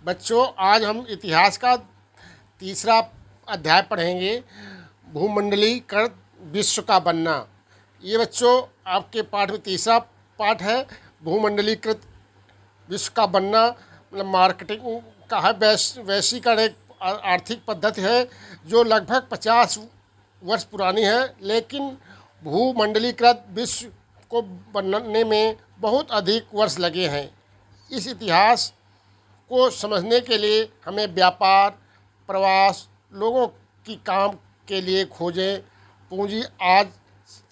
बच्चों, आज हम इतिहास का तीसरा अध्याय पढ़ेंगे, भूमंडलीकृत विश्व का बनना। ये बच्चों आपके पाठ में तीसरा पाठ है। भूमंडलीकृत विश्व का बनना मतलब मार्केटिंग का है। वैश्वीकरण एक आर्थिक पद्धति है जो लगभग 50 वर्ष पुरानी है, लेकिन भूमंडलीकृत विश्व को बनने में बहुत अधिक वर्ष लगे हैं। इस इतिहास को समझने के लिए हमें व्यापार, प्रवास, लोगों की काम के लिए खोजें, पूंजी आज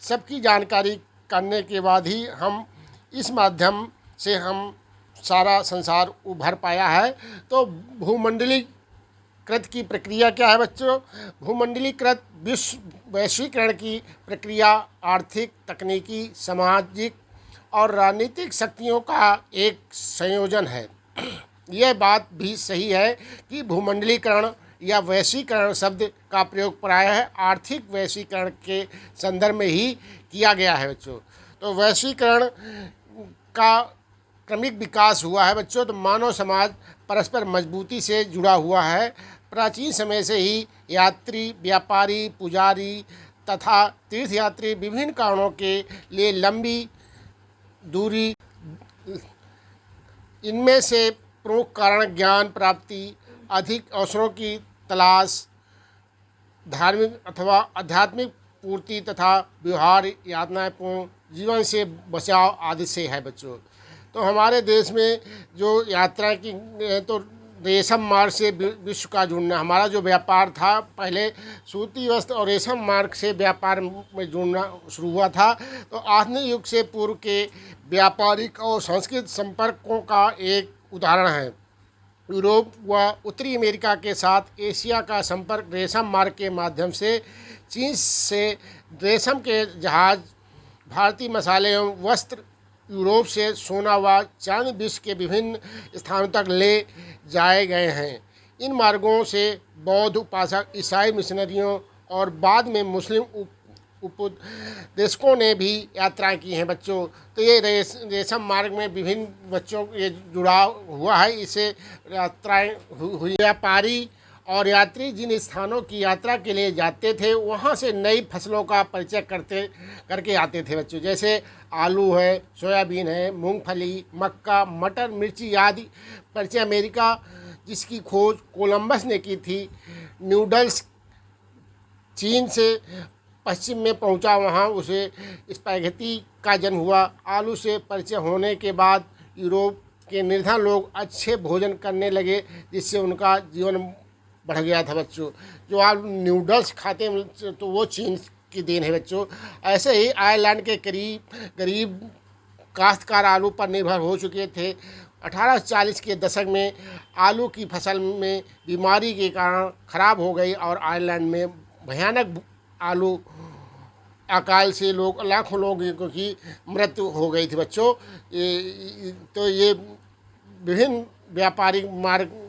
सबकी जानकारी करने के बाद ही हम इस माध्यम से हम सारा संसार उभर पाया है। तो भूमंडलीकृत की प्रक्रिया क्या है बच्चों? भूमंडलीकृत विश्व वैश्वीकरण की प्रक्रिया आर्थिक, तकनीकी, सामाजिक और राजनीतिक शक्तियों का एक संयोजन है। यह बात भी सही है कि भूमंडलीकरण या वैश्वीकरण शब्द का प्रयोग प्रायः आर्थिक वैश्वीकरण के संदर्भ में ही किया गया है बच्चों। तो वैश्वीकरण का क्रमिक विकास हुआ है बच्चों। तो मानव समाज परस्पर मजबूती से जुड़ा हुआ है। प्राचीन समय से ही यात्री, व्यापारी, पुजारी तथा तीर्थयात्री विभिन्न कारणों के लिए लंबी दूरी, इनमें से प्रमुख कारण ज्ञान प्राप्ति, अधिक अवसरों की तलाश, धार्मिक अथवा आध्यात्मिक पूर्ति तथा व्यवहार यातनापूर्ण जीवन से बचाव आदि से है बच्चों। तो हमारे देश में जो यात्रा की तो रेशम मार्ग से विश्व का जुड़ना, हमारा जो व्यापार था पहले सूती वस्त्र और रेशम मार्ग से व्यापार में जुड़ना शुरू हुआ था। तो आधुनिक युग से पूर्व के व्यापारिक और सांस्कृतिक संपर्कों का एक उदाहरण है। यूरोप व उत्तरी अमेरिका के साथ एशिया का संपर्क रेशम मार्ग के माध्यम से, चीन से रेशम के जहाज, भारतीय मसाले एवं वस्त्र यूरोप से सोना व चांदी विश्व के विभिन्न स्थानों तक ले जाए गए हैं। इन मार्गों से बौद्ध उपासक, ईसाई मिशनरियों और बाद में मुस्लिम उपदेशकों ने भी यात्राएं की हैं बच्चों। तो ये रेशम मार्ग में विभिन्न बच्चों ये जुड़ाव हुआ है, इससे यात्राएं हुई। व्यापारी और यात्री जिन स्थानों की यात्रा के लिए जाते थे वहाँ से नई फसलों का परिचय करके आते थे बच्चों। जैसे आलू है, सोयाबीन है, मूंगफली, मक्का, मटर, मिर्ची आदि परिचय अमेरिका, जिसकी खोज कोलंबस ने की थी। नूडल्स चीन से पश्चिम में पहुंचा, वहां उसे स्पैगेटी का जन्म हुआ। आलू से परिचय होने के बाद यूरोप के निर्धन लोग अच्छे भोजन करने लगे, जिससे उनका जीवन बढ़ गया था बच्चों। जो आप नूडल्स खाते हैं तो वो चीन की देन है बच्चों। ऐसे ही आयरलैंड के गरीब काश्तकार आलू पर निर्भर हो चुके थे। 1840 के दशक में आलू की फसल में बीमारी के कारण खराब हो गई और आयरलैंड में भयानक आलू अकाल से लाखों लोगों की मृत्यु हो गई थी बच्चों। तो ये विभिन्न व्यापारिक मार्ग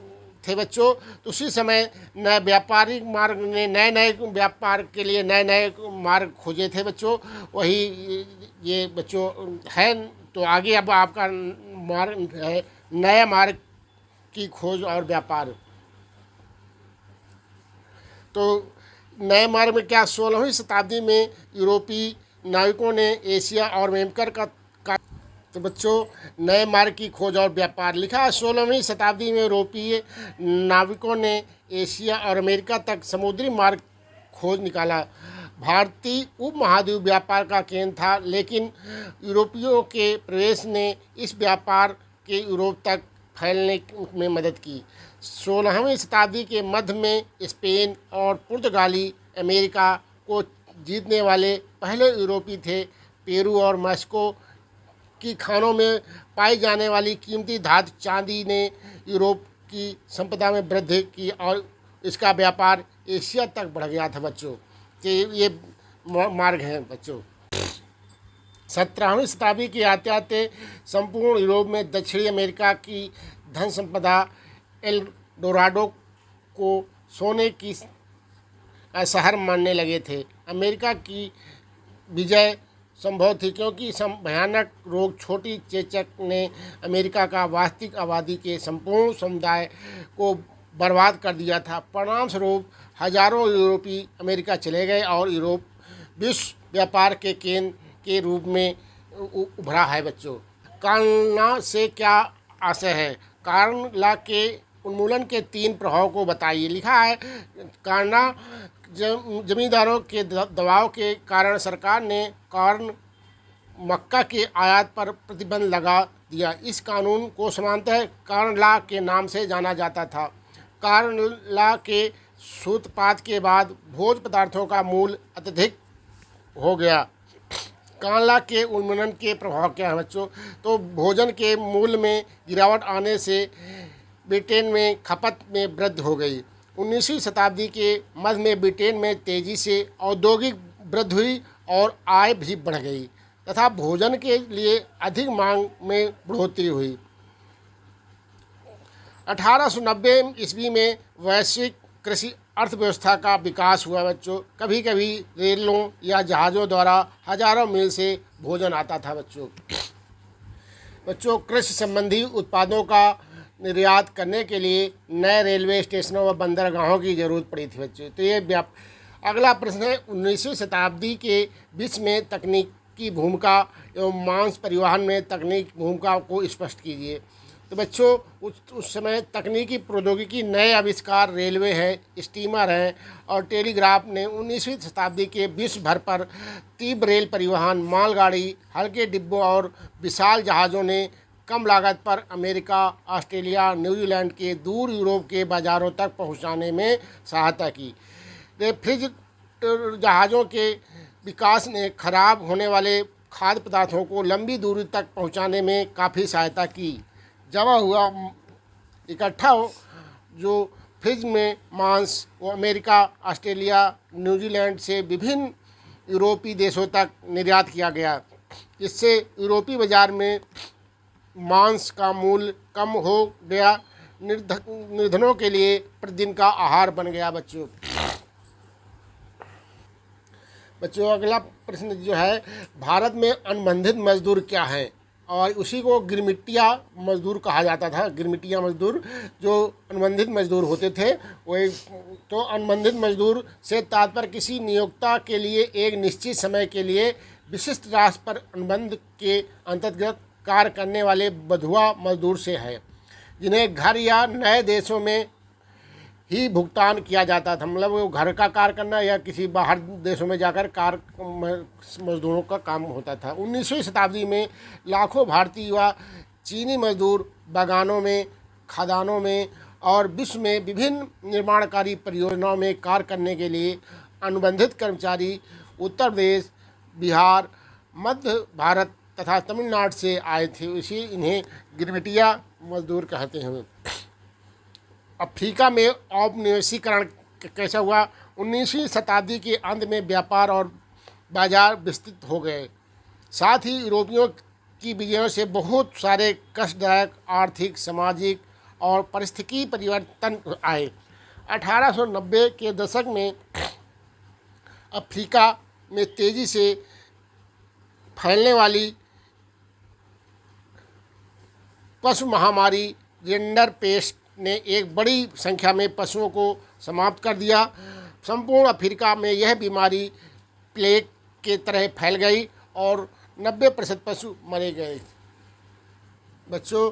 थे बच्चों। तो उसी समय नए व्यापारिक मार्ग ने नए व्यापार के लिए नए मार्ग खोजे थे बच्चों। वही ये बच्चों है। तो आगे अब आपका मार्ग है नया मार्ग की खोज और व्यापार। तो नए मार्ग में क्या 16वीं शताब्दी में यूरोपीय नाविकों ने एशिया और अमेरिका का तो बच्चों नए मार्ग की खोज और व्यापार लिखा है। 16वीं शताब्दी में यूरोपीय नाविकों ने एशिया और अमेरिका तक समुद्री मार्ग खोज निकाला। भारतीय उपमहाद्वीप व्यापार का केंद्र था, लेकिन यूरोपियों के प्रवेश ने इस व्यापार के यूरोप तक फैलने में मदद की। 16वीं शताब्दी के मध्य में स्पेन और पुर्तगाली अमेरिका को जीतने वाले पहले यूरोपीय थे। पेरू और मैक्सिको की खानों में पाई जाने वाली कीमती धातु चांदी ने यूरोप की संपदा में वृद्धि की और इसका व्यापार एशिया तक बढ़ गया था बच्चों। कि ये मार्ग हैं बच्चों। 17वीं शताब्दी के आते आते संपूर्ण यूरोप में दक्षिणी अमेरिका की धन संपदा एल डोराडो को सोने की शहर मानने लगे थे। अमेरिका की विजय संभव थी, क्योंकि भयानक रोग छोटी चेचक ने अमेरिका का वास्तविक आबादी के संपूर्ण समुदाय को बर्बाद कर दिया था। परिणाम स्वरूप हजारों यूरोपी अमेरिका चले गए और यूरोप विश्व व्यापार के केंद्र के रूप में उभरा है। बच्चों, कारणा से क्या आशय है? कारणा के उन्मूलन के 3 प्रभाव को बताइए। लिखा है, कारणा जमींदारों के दबाव के कारण सरकार ने कॉर्न मक्का के आयात पर प्रतिबंध लगा दिया। इस कानून को सामान्यतः कॉर्न लॉ के नाम से जाना जाता था। कॉर्न लॉ के सूत्रपात के बाद भोज्य पदार्थों का मूल्य अत्यधिक हो गया। कॉर्न लॉ के उन्मूलन के प्रभाव क्या है बच्चों? तो भोजन के मूल्य में गिरावट आने से ब्रिटेन में खपत में वृद्धि हो गई। 19वीं शताब्दी के मध्य में ब्रिटेन में तेज़ी से औद्योगिक वृद्धि हुई और आय भी बढ़ गई तथा भोजन के लिए अधिक मांग में बढ़ोतरी हुई। 1890 ईस्वी में वैश्विक कृषि अर्थव्यवस्था का विकास हुआ। बच्चों, कभी कभी रेलों या जहाज़ों द्वारा हजारों मील से भोजन आता था। बच्चों, कृषि संबंधी उत्पादों का निर्यात करने के लिए नए रेलवे स्टेशनों व बंदरगाहों की ज़रूरत पड़ी थी। बच्चों, तो ये अगला प्रश्न है, 19वीं शताब्दी के बीच में तकनीक की भूमिका एवं मांस परिवहन में तकनीक भूमिका को स्पष्ट कीजिए। तो बच्चों, उस समय तकनीकी प्रौद्योगिकी नए आविष्कार रेलवे है, स्टीमर हैं और टेलीग्राफ ने 19वीं शताब्दी के विश्व भर पर तीव्र रेल परिवहन, मालगाड़ी, हल्के डिब्बों और विशाल जहाज़ों ने कम लागत पर अमेरिका, ऑस्ट्रेलिया, न्यूजीलैंड के दूर यूरोप के बाज़ारों तक पहुंचाने में सहायता की। रेफ्रिजरेटर जहाज़ों के विकास ने खराब होने वाले खाद्य पदार्थों को लंबी दूरी तक पहुंचाने में काफ़ी सहायता की। जमा हुआ इकट्ठा जो फ्रिज में मांस वो अमेरिका, ऑस्ट्रेलिया, न्यूजीलैंड से विभिन्न यूरोपीय देशों तक निर्यात किया गया। इससे यूरोपीय बाज़ार में मांस का मूल्य कम हो गया, निर्धनों के लिए प्रतिदिन का आहार बन गया। बच्चों, अगला प्रश्न जो है, भारत में अनुबंधित मजदूर क्या हैं? और उसी को गिरमिटिया मजदूर कहा जाता था। गिरमिटिया मजदूर जो अनुबंधित मजदूर होते थे वही। तो अनुबंधित मजदूर से तात्पर्य किसी नियोक्ता के लिए एक निश्चित समय के लिए विशिष्ट राशि पर अनुबंध के अंतर्गत कार्य करने वाले बंधुआ मजदूर से है, जिन्हें घर या नए देशों में ही भुगतान किया जाता था। मतलब वो घर का कार्य करना या किसी बाहर देशों में जाकर कार्य मजदूरों का काम होता था। 19वीं शताब्दी में लाखों भारतीय व चीनी मजदूर बागानों में, खदानों में और विश्व में विभिन्न निर्माणकारी परियोजनाओं में कार्य करने के लिए अनुबंधित कर्मचारी उत्तर प्रदेश, बिहार, मध्य भारत तथा तमिलनाडु से आए थे। इसी इन्हें गिरमिटिया मजदूर कहते हैं। अफ्रीका में औपनिवेशीकरण कैसा हुआ? 19वीं शताब्दी के अंत में व्यापार और बाजार विस्तृत हो गए। साथ ही यूरोपियों की विजयों से बहुत सारे कष्टदायक आर्थिक, सामाजिक और पारिस्थितिकी परिवर्तन आए। 1890 के दशक में अफ्रीका में तेज़ी से फैलने वाली पशु महामारी रिंडर पेस्ट ने एक बड़ी संख्या में पशुओं को समाप्त कर दिया। संपूर्ण अफ्रीका में यह बीमारी प्लेग के तरह फैल गई और 90% पशु मारे गए। बच्चों,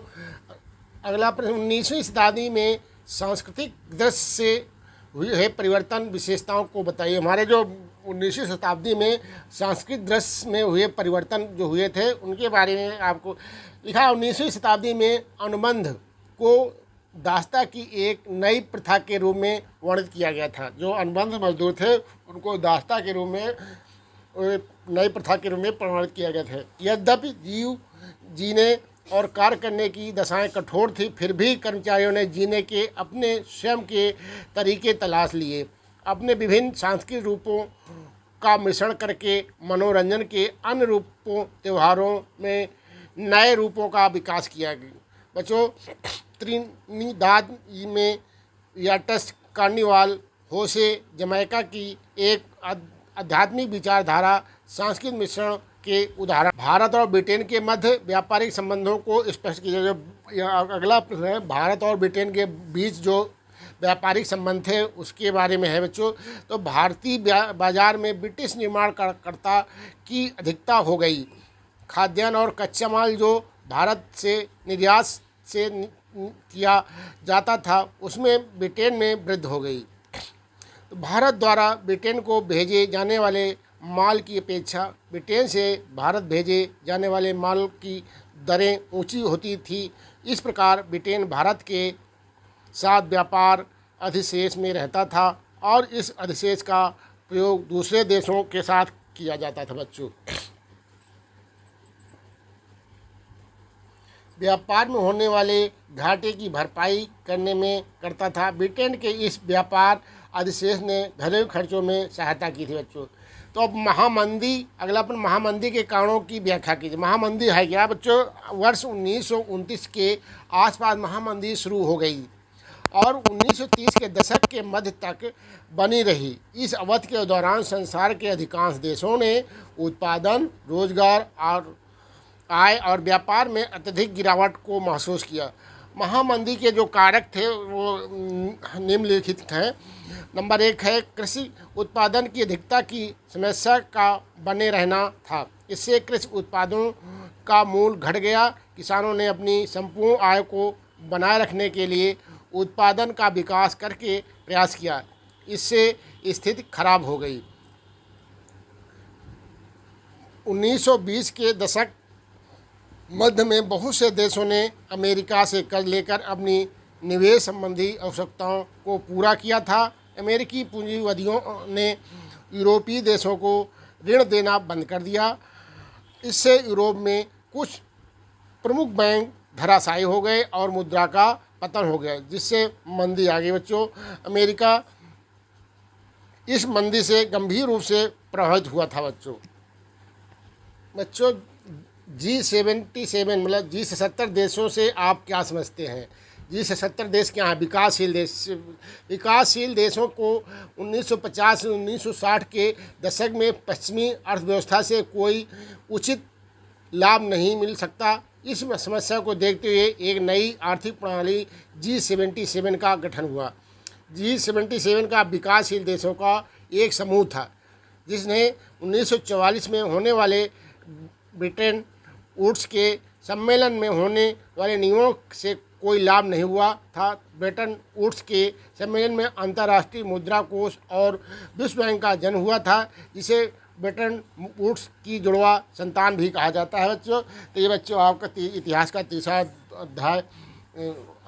अगला प्रश्न, 19वीं शताब्दी में सांस्कृतिक दृष्टि से हुए परिवर्तन विशेषताओं को बताइए। हमारे जो 19वीं शताब्दी में सांस्कृतिक दृष्टि में हुए परिवर्तन जो हुए थे उनके बारे में आपको लिखा है। 19वीं शताब्दी में अनुबंध को दास्ता की एक नई प्रथा के रूप में वर्णित किया गया था। जो अनुबंध मजदूर थे उनको दास्ता के रूप में, नई प्रथा के रूप में प्रमाणित किया गया था। यद्यपि जीने और कार्य करने की दशाएं कठोर थी, फिर भी कर्मचारियों ने जीने के अपने स्वयं के तरीके तलाश लिए। अपने विभिन्न सांस्कृतिक रूपों का मिश्रण करके मनोरंजन के अन्य रूपों, त्योहारों में नए रूपों का विकास किया गया। बच्चों, त्रिनिदाद में याटस कार्निवाल, होसे, जमैका की एक आध्यात्मिक विचारधारा सांस्कृतिक मिश्रण के उदाहरण। भारत और ब्रिटेन के मध्य व्यापारिक संबंधों को स्पष्ट किया। जो अगला प्रश्न है, भारत और ब्रिटेन के बीच जो व्यापारिक संबंध थे उसके बारे में है बच्चों। तो भारतीय बाजार में ब्रिटिश निर्माणकर्ता की अधिकता हो गई। खाद्यान्न और कच्चा माल जो भारत से निर्यात से किया जाता था उसमें ब्रिटेन में वृद्धि हो गई। तो भारत द्वारा ब्रिटेन को भेजे जाने वाले माल की अपेक्षा ब्रिटेन से भारत भेजे जाने वाले माल की दरें ऊंची होती थी। इस प्रकार ब्रिटेन भारत के साथ व्यापार अधिशेष में रहता था और इस अधिशेष का प्रयोग दूसरे देशों के साथ किया जाता था बच्चों। व्यापार में होने वाले घाटे की भरपाई करने में करता था। ब्रिटेन के इस व्यापार अधिशेष ने घरेलू खर्चों में सहायता की थी बच्चों। तो अब महामंदी, अगला अपन महामंदी के कारणों की व्याख्या कीजिए। महामंदी है क्या बच्चों? वर्ष 1929 के आसपास महामंदी शुरू हो गई और 1930 के दशक के मध्य तक बनी रही। इस अवधि के दौरान संसार के अधिकांश देशों ने उत्पादन, रोजगार और आय और व्यापार में अत्यधिक गिरावट को महसूस किया। महामंदी के जो कारक थे वो निम्नलिखित हैं। नंबर 1 है कृषि उत्पादन की अधिकता की समस्या का बने रहना था। इससे कृषि उत्पादों का मूल घट गया। किसानों ने अपनी संपूर्ण आय को बनाए रखने के लिए उत्पादन का विकास करके प्रयास किया। इससे स्थिति खराब हो गई। 1920 के दशक मध्य में बहुत से देशों ने अमेरिका से कर्ज लेकर अपनी निवेश संबंधी आवश्यकताओं को पूरा किया था। अमेरिकी पूंजीवादियों ने यूरोपीय देशों को ऋण देना बंद कर दिया। इससे यूरोप में कुछ प्रमुख बैंक धराशायी हो गए और मुद्रा का पतन हो गया, जिससे मंदी आ गई बच्चों। अमेरिका इस मंदी से गंभीर रूप से प्रभावित हुआ था बच्चों। G77 मतलब G77 देशों से आप क्या समझते हैं? G77 देश क्या हैं? विकासशील देश। विकासशील देशों को 1950 से 1960 के दशक में पश्चिमी अर्थव्यवस्था से कोई उचित लाभ नहीं मिल सकता। इस समस्या को देखते हुए एक नई आर्थिक प्रणाली G77 का गठन हुआ। G77 का विकासशील देशों का एक समूह था जिसने 1944 में होने वाले ब्रिटेन वुड्स के सम्मेलन में होने वाले नियमों से कोई लाभ नहीं हुआ था। ब्रिटेन वुड्स के सम्मेलन में अंतर्राष्ट्रीय मुद्रा कोष और विश्व बैंक का जन्म हुआ था, जिसे ब्रिटेन वुड्स की जुड़वा संतान भी कहा जाता है बच्चों। तो ये बच्चों आपका इतिहास का तीसरा अध्याय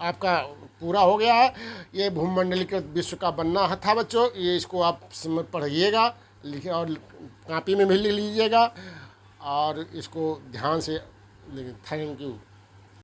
आपका पूरा हो गया है। ये भूमंडलीकृत विश्व का बनना था बच्चों। ये इसको आप पढ़िएगा, लिखे और कॉपी में भी लिख लीजिएगा और इसको ध्यान से। Thank you.